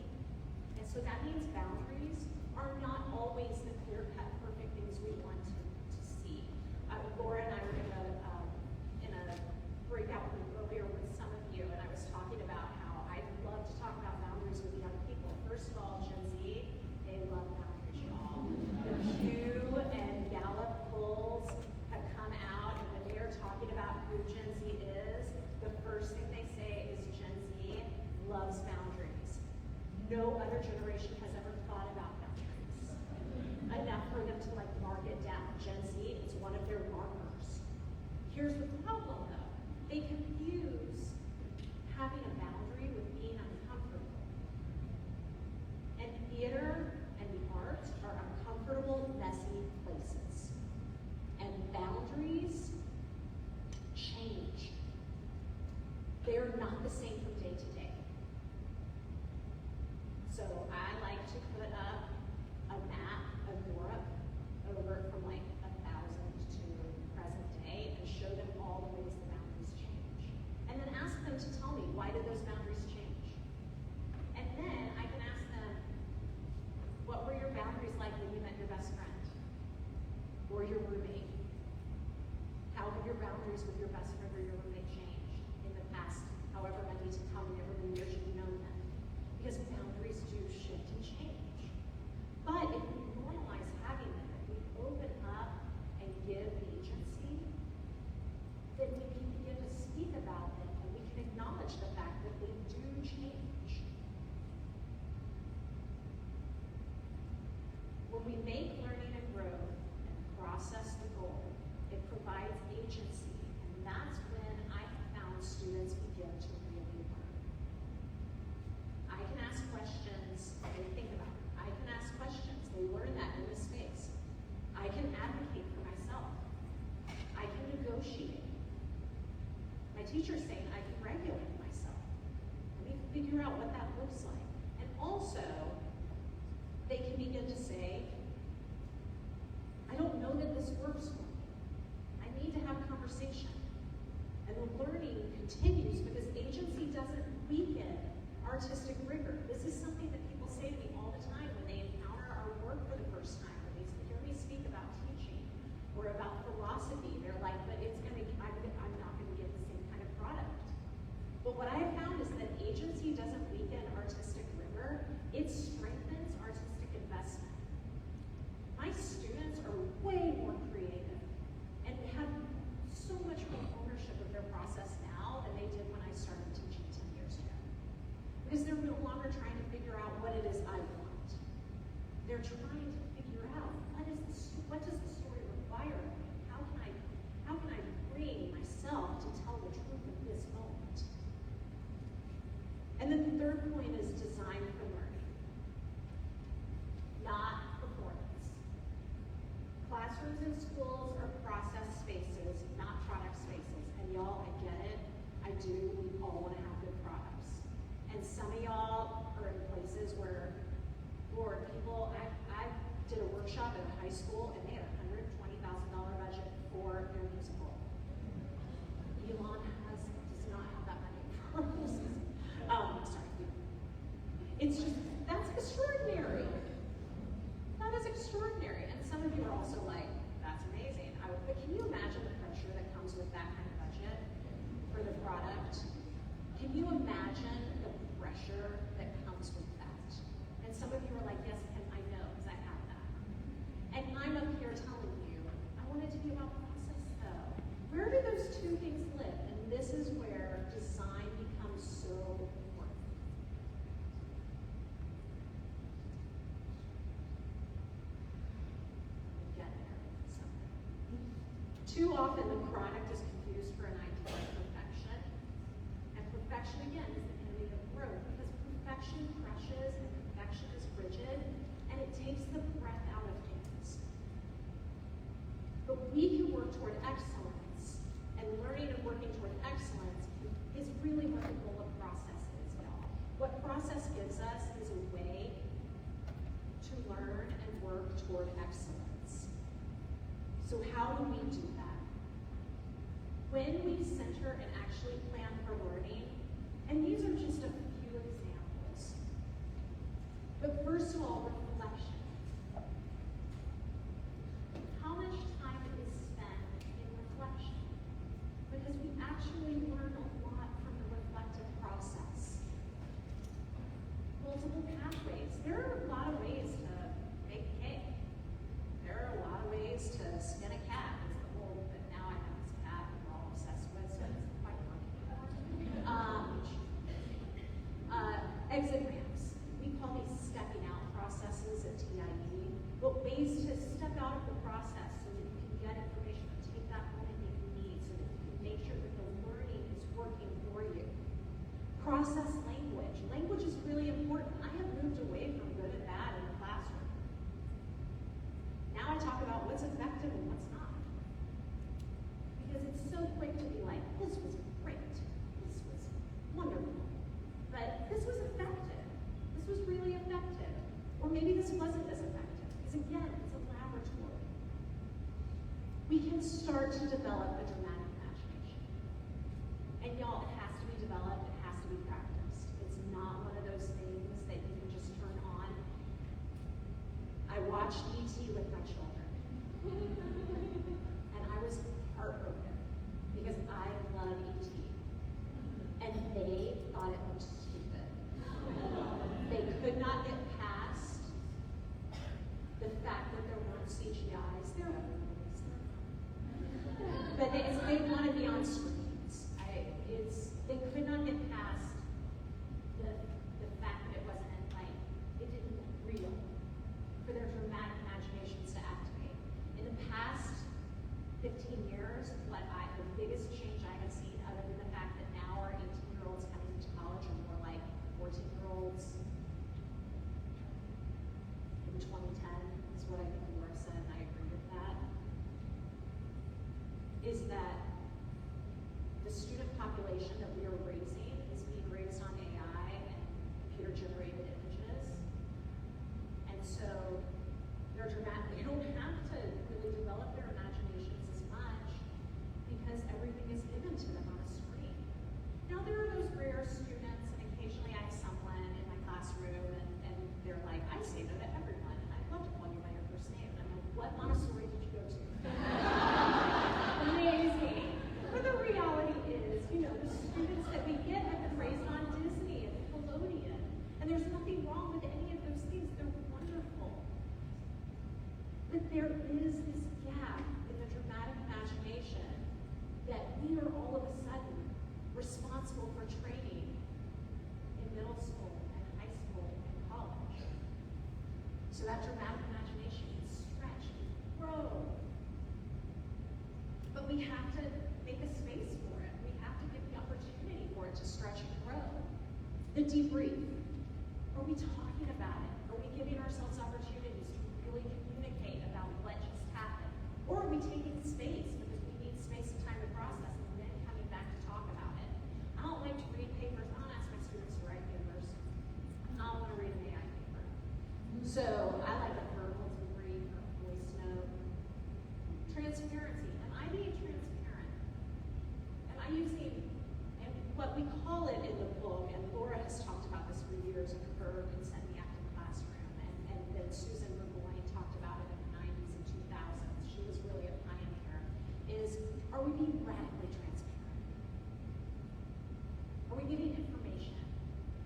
and so that means boundaries are not always the clear-cut, perfect things we want to see. Laura and I were in a breakout room earlier with some of you, and I was talking about how I love to talk about boundaries with young people. First of all, Gen Z, they love boundaries, y'all. The Pew and Gallup polls have come out, and when they are talking about who Gen Z is, the first thing they say is Gen Z loves boundaries. No other generation has ever thought about boundaries enough for them to like mark it down. Gen Z, it's one of their markers. Here's the problem though. They confuse having a boundary with being uncomfortable. And theater and the arts are uncomfortable, messy places. And boundaries change. They are not the same from day to day. So I like to put up a map of Europe over from like 1,000 to present day and show them all the ways the boundaries change. And then ask them to tell me, why did those boundaries change? And then I can ask them, what were your boundaries like when you met your best friend? Or your roommate? How have your boundaries with your best friend or your roommate changed in the past, however many years you've known them? Because boundaries do shift and change. But if we normalize having them, if we open up and give agency, then we can begin to speak about them and we can acknowledge the fact that they do change. When we make learning and growth and process the goal, it provides agency, and that's when I have found students begin to really learn. I can ask questions, they think about it. I can ask questions, they learn that in this space. I can advocate for myself. I can negotiate. My teacher's saying I can regulate myself. Let me figure out what that looks like. And also, they can begin to say, I don't know that this works for me. I need to have a conversation. And the learning continues because agency doesn't weaken artistic rigor. This is something that people say to me all the time when they encounter our work for the first time, or they hear me speak about teaching or about philosophy. They're like, but I'm not going to get the same kind of product. But what I have found is that agency doesn't weaken artistic rigor, it strengthens artistic investment. My students are way more creative and have so much more ownership of their process now than they did when I started teaching 10 years ago. Because they're no longer trying to figure out what it is I want. They're trying to figure out what does the story require of me? How can I bring myself to tell the truth of this moment? And then the third point is design for learning, not performance. Classrooms and schools are process spaces, not product spaces. And y'all, I get it. I do. We all want to have good products. And some of y'all are in places where, Lord, people, I did a workshop at a high school and they had a $120,000 budget for their musical. Elon two things live, and this is where design becomes so important. Get there. Too often the product is confused for an idea of perfection. And perfection, again, is the enemy of growth because perfection crushes and perfection is rigid and it takes the breath out of things. But we can work toward excellence, and learning and working toward excellence is really what the goal of process is, y'all. What process gives us is a way to learn and work toward excellence. So how do we do that? When we center and actually plan for learning, and these are just a few examples. But first of all, reflection. How much time is spent in reflection? Because we actually learn a lot from the reflective process. Multiple pathways. There are a lot of ways to make cake. There are a lot of ways to skin a cat. It's the whole, but now I have this cat that we're all obsessed with, so it's quite funny. Exit ramps. We call these stepping out processes at TIE, but ways to step out of the process so that you can get information and take that moment that you need so that you can make sure that the learning is working for you. Process language. Language is really important. I have moved away from good and bad in the classroom. Now I talk about what's effective and what's not. Because it's so quick to be like, this was great, this was wonderful, but this was effective, this was really effective, or maybe this wasn't as effective, because again, it's a laboratory. We can start to develop a dramatic imagination. And y'all, it has to be developed, it has to be practiced. It's not one of those things that you can just turn on. I watched E.T. with my children. And I was heartbroken because I love E.T. And they thought it looked stupid. They could not get past the fact that there weren't CGIs. There are movies. But they want to be on screens. They could not get past the fact that it wasn't like it didn't look real for their dramatic imaginations to activate. In the past 15 years, the biggest change I have seen, other than the fact that now our 18-year-olds coming into college are more like 14-year-olds in 2010, is what I think Laura said, and I agree with that, is that the student population that we are raising is being raised on AI and computer-generated images. And so they don't have to really develop their imaginations as much because everything is given to them on a screen. Now there are those rare students, and occasionally I have someone in my classroom and they're like, I say no to everyone. I'd love to call you by your first name. And I'm like, what Montessori did you go to? Amazing. But the reality is, the students that we get have been raised on Disney and Nickelodeon. And there's nothing wrong with any of those things. They're wonderful. But there is this gap in the dramatic imagination that we are all of a sudden responsible for training in middle school and high school and college. So that dramatic imagination can stretch and grow. But we have to make a space for it. We have to give the opportunity for it to stretch and grow. The debrief. Are we talking about it? Are we giving ourselves opportunities to really communicate about what just happened? Or are we taking space because we need space and time to process and then coming back to talk about it? I don't like to read papers. I don't ask my students to write papers. I don't want to read an AI paper. So I like a verbal debrief or a voice note. Transparency. Am I being transparent? Am I using, and what we call it in the book, and Laura has talked about this for years in her consent in the active classroom, and then Susan talked about it in the 90s and 2000s. She was really a pioneer. Are we being radically transparent? Are we giving information?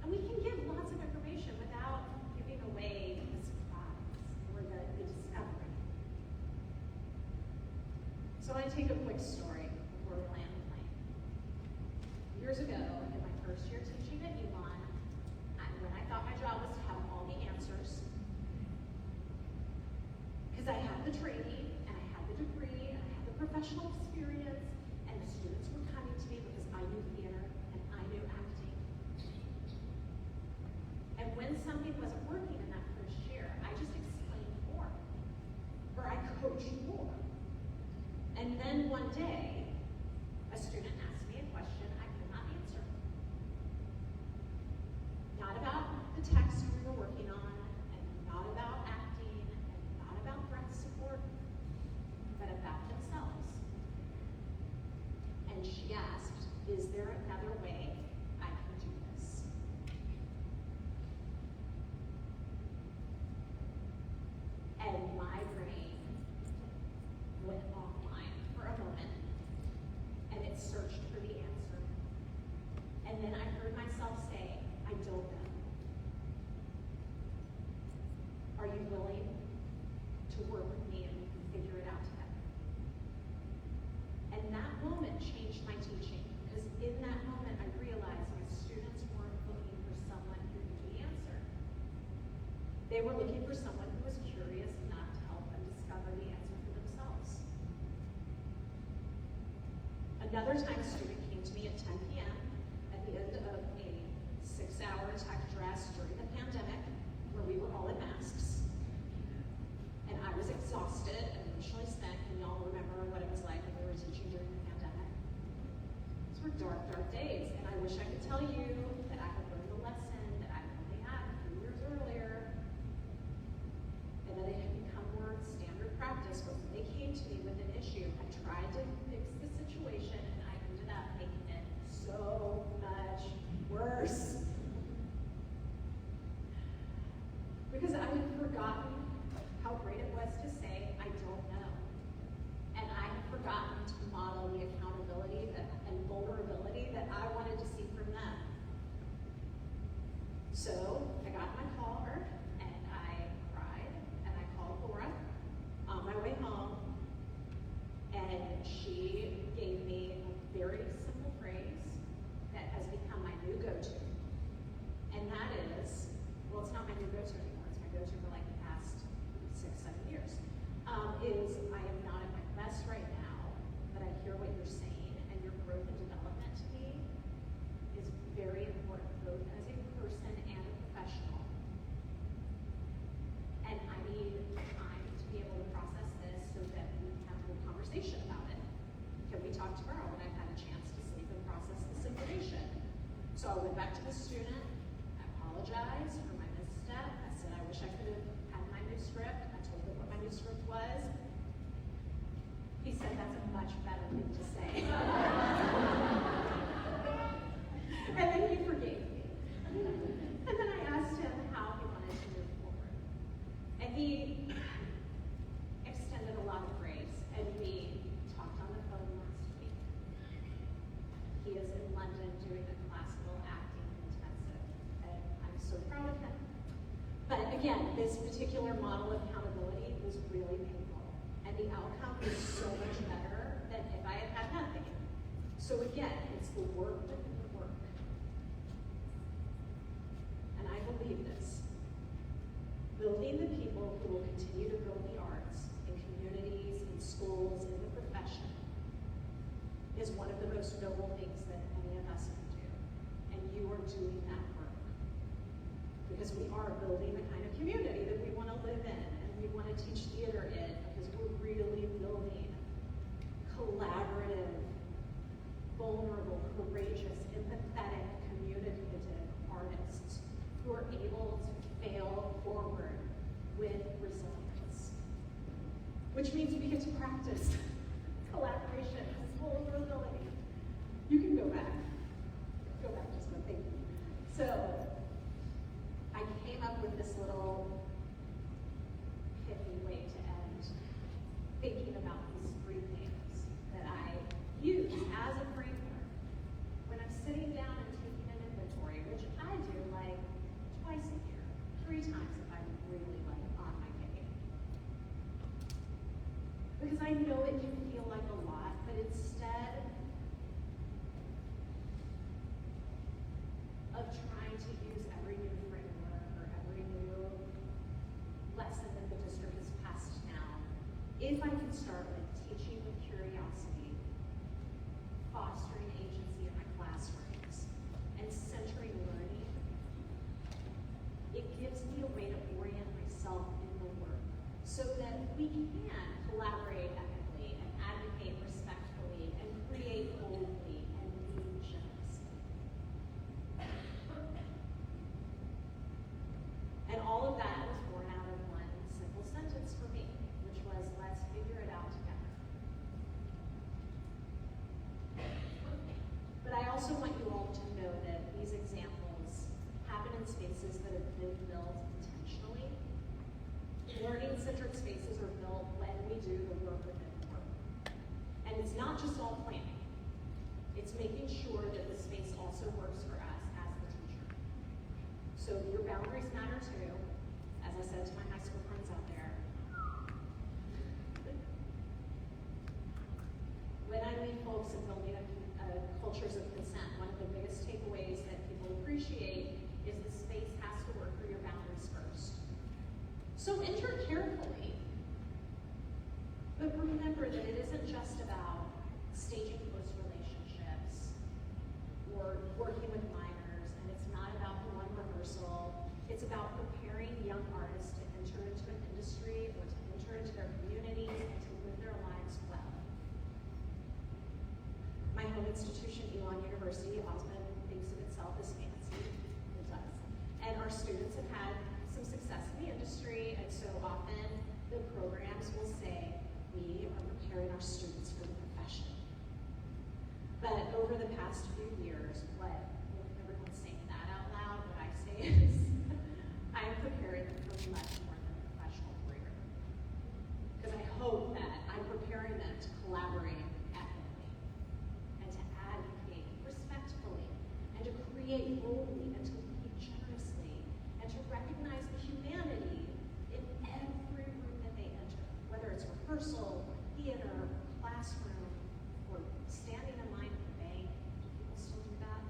And we can give lots of information without giving away the surprise or the discovery. So I'm going to take a quick story before we land the plane. years ago, in my first year teaching at Elon, when I thought my job was to have all the answers, because I had the training, and I had the degree, and I had the professional experience, and the students were coming to me because I knew theater, and I knew acting. And when something wasn't working in that first year, I just explained more, or I coached more. And then one day, a student asked me a question I could not answer. Not about the text we were working on, and not about acting, and not about breath support, but about themselves. And she asked, is there another way I can do this? And my brain went offline for a moment, and it searched for the answer. And then I heard myself say, I don't know. Are you willing to work with me and we can figure it out together? And that moment changed my teaching, because in that moment I realized my students weren't looking for someone who knew the answer. They were looking for someone who was curious enough to help them discover the answer for themselves. Another time a student came to me at 10 p.m. at the end of a 6-hour tech dress during the pandemic, where we were all in masks. And I was exhausted and emotionally spent, and y'all remember what it was like when we were teaching during the pandemic. Those were dark, dark days, and I wish I could tell you that I had learned the lesson that I only had a few years earlier, and that it had become more standard practice. But when they came to me with an issue, I tried to fix the situation, and I ended up making it so much worse. Because I had forgotten how great it was to say, I don't know. And I had forgotten to model the accountability and vulnerability that I wanted to see from them. So I got in my car, and I cried, and I called Laura on my way home, and she gave me a very simple phrase that has become my new go-to. And that is, well, it's not my new go-to anymore, it's my go-to for like the past 6-7 years, is I am not at my best right now, but I hear what you're saying, and your growth and development to me is very important, both as a person and a professional. And I need time to be able to process this so that we can have a conversation about it. Can we talk tomorrow when I've had a chance to sleep and process this information? So I went back to the student, I apologized for my misstep. I said I wish I could have had my new script. I told him what my new script was. He said that's a much better thing to say. And then he forgave me. And then I asked him how he wanted to move forward. And he extended a lot of grace, and we talked on the phone last week. He is in London doing a classical acting intensive, and I'm so proud of him. But again, this particular model of accountability was really painful, and the outcome was so much better than if I had had nothing. So again, it's the work within the work. And I believe this. Building the people who will continue to build the arts in communities, in schools, in the profession is one of the most noble things that any of us can do. And you are doing that work. Because we are building the kind of community that we want to live in, and we want to teach theater in, because we're really building collaborative, vulnerable, courageous, empathetic, communicative artists who are able to fail forward with resilience. Which means we get to practice collaboration and vulnerability. You can go back. Go back just one thing. So, I came up with this little pithy way to end, thinking about these 3 things that I use as a framework when I'm sitting down and taking an inventory, which I do like twice a year, 3 times if I'm really like on my game. Because I know it can feel like a lot, but it's them in spaces that have been built intentionally. Learning-centered spaces are built when we do the work within the work. And it's not just all planning. It's making sure that the space also works for us as the teacher. So your boundaries matter too, as I said to my high school friends out there. When I meet folks in building cultures of consent, one of the biggest takeaways that people appreciate is the space has to work for your boundaries first. So enter carefully, but remember that it isn't just about staging close relationships or working with minors, and it's not about the one rehearsal. It's about preparing young artists to enter into an industry or to enter into their communities and to live their lives well. My home institution, Elon University, often thinks of itself as fancy. It does. And our students have had some success in the industry, and so often the programs will say, we are preparing our students for the profession. But over the past few years, everyone's saying that out loud, what I say is, I am preparing them for much more than a professional career. Because I hope that I'm preparing them to collaborate ethically, and to advocate respectfully, and to create boldly, and to lead generously, and to recognize the humanity in every room that they enter, whether it's rehearsal, theater, classroom, or standing in line at the bank. Do people still do that?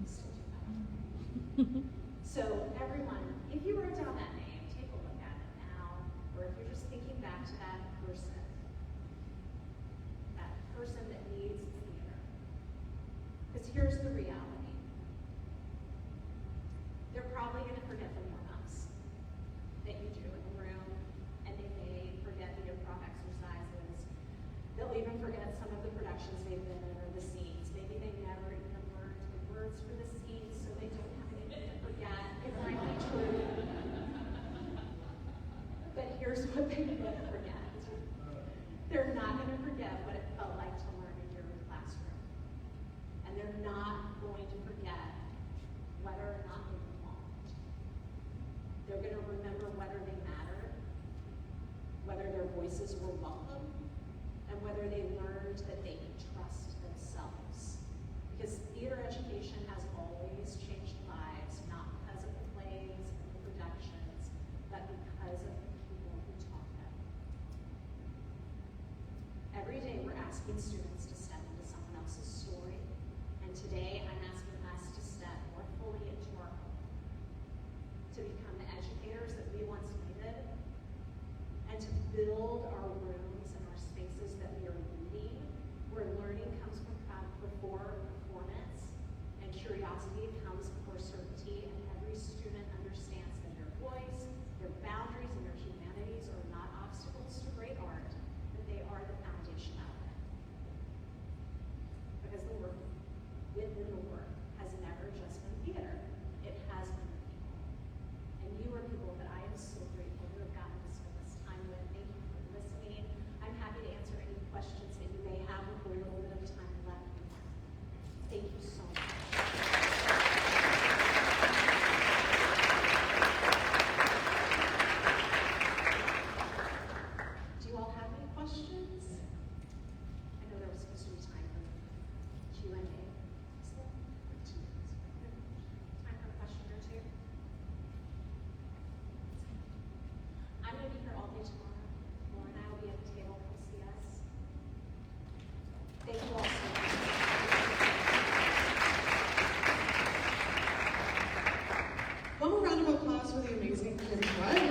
Still do that. So everyone, if you wrote down that name, take a look at it now, or if you're just thinking back to that person that needs theater. Because here's the reality. They're probably going to forget the warm-ups that you do in the room, and they may forget the improv exercises. They'll even forget some of the productions they've been in or the scenes. Maybe they never even learned the words for the scenes, so they don't have anything to forget. It might be true. But here's what they won't forget. They're not going to forget what it felt like to learn in your classroom. And they're not going to forget whether or not they belonged. They're going to remember whether they mattered, whether their voices were welcome, and whether they learned that they could trust themselves. Because theater education has always changed lives, not because of the plays and the productions, but because of the people who taught them. Every day we're asking students to step into someone else's story, and today I'm asking us to step more fully into our own, to become the educators that we once needed, and to build our rooms and our spaces that we are leading, where learning comes before performance, and curiosity comes before certainty, and every student understands that their voice, their boundaries, and their humanities are not obstacles to great art, but they are the foundation of it. Because the work within the work has never just been theater. It has been people. And you are people that I am so grateful to have gotten to spend this time with. Thank you for listening. I'm happy to answer any questions that you may have before a little bit of time left. Thank you so much. Do you all have any questions? I know there was supposed to be time for Q&A. Is there? Time for a question or two? I'm going to be here all day tomorrow. Laura and I will be at the table. Come see us. Thank you all so much. One more round of applause for the amazing Kim Riley.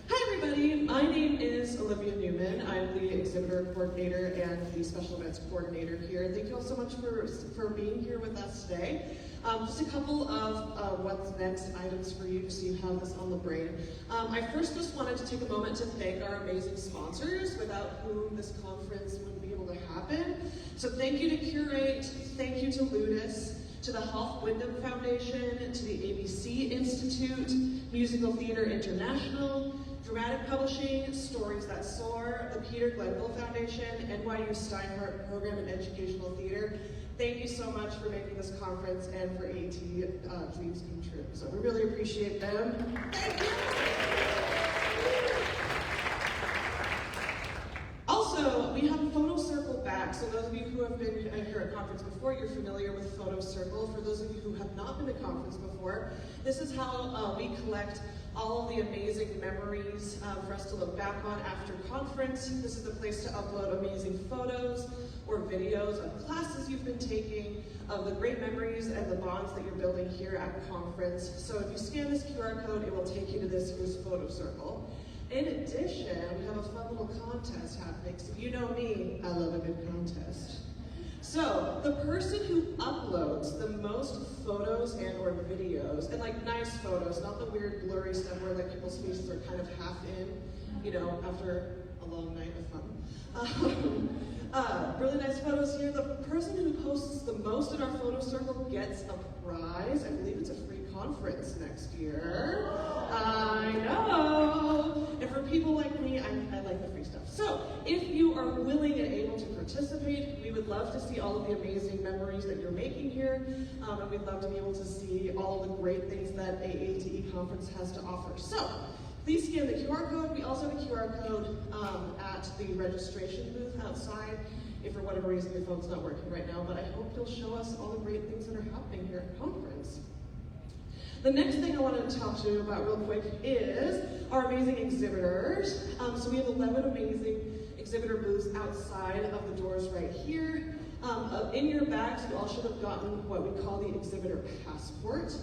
Hi everybody, my name is Olivia Newman. I'm the exhibitor coordinator and the special events coordinator here. Thank you all so much for being here with us today. Just a couple of what's next items for you, just so you have this on the brain. I first just wanted to take a moment to thank our amazing sponsors, without whom this conference wouldn't be able to happen. So thank you to Curate, thank you to Ludus, to the Hoff Wyndham Foundation, to the ABC Institute, Musical Theater International, Dramatic Publishing, Stories That Soar, the Peter Glenville Foundation, NYU Steinhardt Program in Educational Theater. Thank you so much for making this conference and for ATHE dreams come true. So we really appreciate them. Thank you. Also, we have Photo Circle back. So those of you who have been here at conference before, you're familiar with Photo Circle. For those of you who have not been to conference before, this is how we collect all of the amazing memories for us to look back on after conference. This is the place to upload amazing photos or videos of classes you've been taking, of the great memories and the bonds that you're building here at conference. So if you scan this QR code, it will take you to this year's Photo Circle. In addition, we have a fun little contest happening. So you know me, I love a good contest. So the person who uploads the most photos and or videos, and like nice photos, not the weird blurry stuff where like people's faces are kind of half in, you know, after a long night of fun. Really nice photos here. The person who posts the most in our photo circle gets a prize. I believe it's a free conference next year. I know. And for people like me, I like the free stuff. So if you are willing and able to participate, we would love to see all of the amazing memories that you're making here. And we'd love to be able to see all of the great things that ATHE conference has to offer. So please scan the QR code. We also have a QR code at the registration booth outside if for whatever reason your phone's not working right now, but I hope you'll show us all the great things that are happening here at conference. The next thing I wanted to talk to you about real quick is our amazing exhibitors. So we have 11 amazing exhibitor booths outside of the doors right here. In your bags, you all should have gotten what we call the exhibitor passport.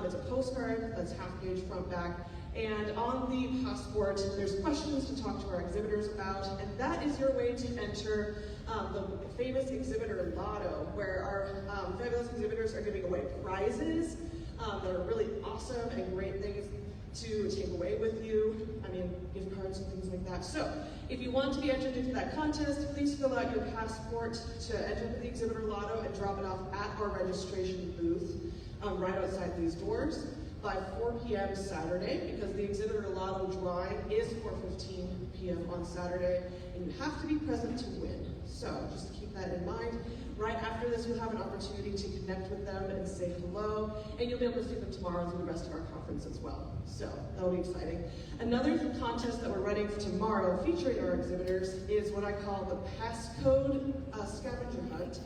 It's a postcard that's half page front back. And on the passport, there's questions to talk to our exhibitors about, and that is your way to enter the famous exhibitor lotto, where our fabulous exhibitors are giving away prizes that are really awesome and great things to take away with you. I mean, gift cards and things like that. So, if you want to be entered into that contest, please fill out your passport to enter into the exhibitor lotto and drop it off at our registration booth right outside these doors by 4 p.m. Saturday, because the exhibitor lotto drawing is 4:15 p.m. on Saturday, and you have to be present to win. So just keep that in mind. Right after this, you'll have an opportunity to connect with them and say hello, and you'll be able to see them tomorrow through the rest of our conference as well. So that'll be exciting. Another contest that we're running for tomorrow, featuring our exhibitors, is what I call the passcode scavenger hunt.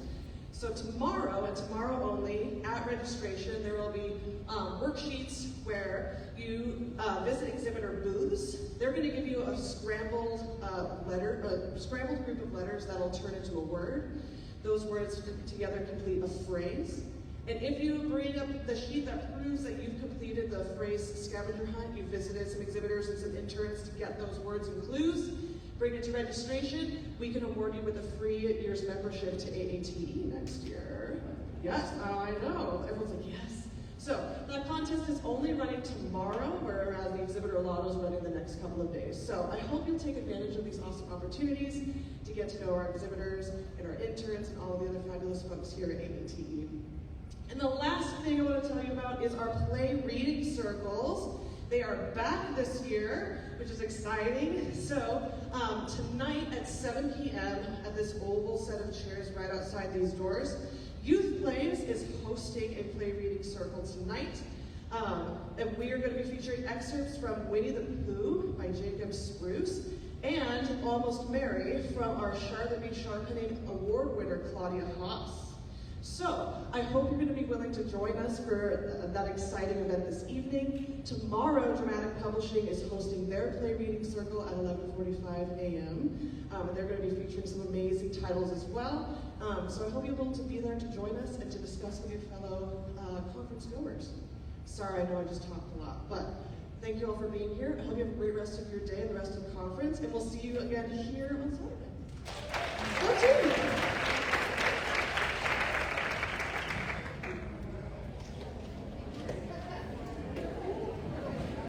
So tomorrow, and tomorrow only, at registration, there will be worksheets where you visit exhibitor booths. They're going to give you a scrambled group of letters that'll turn into a word. Those words together complete a phrase. And if you bring up the sheet that proves that you've completed the phrase scavenger hunt, you visited some exhibitors and some interns to get those words and clues, bring it to registration, we can award you with a free year's membership to AATE next year. Yes, I know. Everyone's like, yes. So that contest is only running tomorrow, whereas the exhibitor lotto is running the next couple of days. So I hope you'll take advantage of these awesome opportunities to get to know our exhibitors and our interns and all of the other fabulous folks here at ATHE. And the last thing I want to tell you about is our play reading circles. They are back this year, which is exciting. So tonight at 7 p.m. at this oval set of chairs right outside these doors, Youth Plays is hosting a play reading circle tonight. And we are going to be featuring excerpts from Winnie the Pooh by Jacob Spruce and Almost Mary from our Charlotte B. Sharpening Award winner, Claudia Haas. So, I hope you're going to be willing to join us for that exciting event this evening. Tomorrow, Dramatic Publishing is hosting their play reading circle at 11:45 a.m. And they're going to be featuring some amazing titles as well. So I hope you'll be able to be there to join us and to discuss with your fellow conference goers. Sorry, I know I just talked a lot, but thank you all for being here. I hope you have a great rest of your day and the rest of the conference, and we'll see you again here on Saturday.